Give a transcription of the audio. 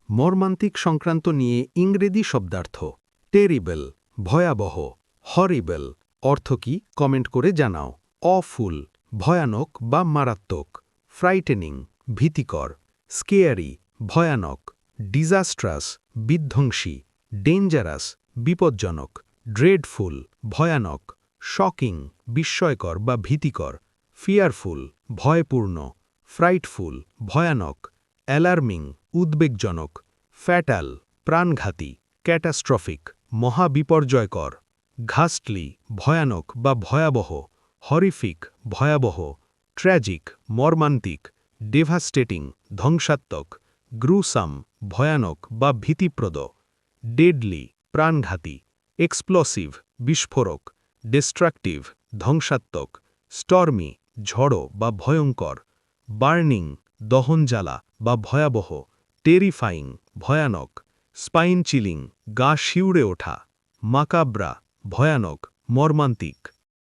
মর্মান্তিক সংক্রান্ত নিয়ে ইংরেজি শব্দার্থ টেরিবল ভয়াবহ, হরিবল অর্থ কি কমেন্ট করে জানাও। অফুল ভয়ানক বা মারাত্মক, ফ্রাইটেনিং ভীতিকর, স্কেয়ারি ভয়ানক, ডিজাস্ট্রাস বিধ্বংসী, ডেঞ্জারাস বিপজ্জনক, ড্রেডফুল ভয়ানক, শকিং বিস্ময়কর বা ভীতিকর, ফিয়ারফুল ভয়পূর্ণ, ফ্রাইটফুল ভয়ানক, অ্যালার্মিং উদ্বেগজনক, ফ্যাটাল প্রাণঘাতী, ক্যাটাস্ট্রফিক মহাবিপর্যয়কর, ঘাস্টলি ভয়ানক বা ভয়াবহ, হরিফিক ভয়াবহ, ট্র্যাজিক মর্মান্তিক, ডেভাস্টেটিং ধ্বংসাত্মক, গ্রুসাম ভয়ানক বা ভীতিপ্রদ, ডেডলি প্রাণঘাতী, এক্সপ্লোসিভ বিস্ফোরক, ডিস্ট্রাকটিভ ধ্বংসাত্মক, স্টর্মি ঝড়ো বা ভয়ঙ্কর, বার্নিং দহনজ্বালা বা ভয়াবহ, টেরিফাইং ভয়ানক, স্পাইন চিলিং গা শিউড়ে ওঠা, মাকাব্রা ভয়ানক মর্মান্তিক।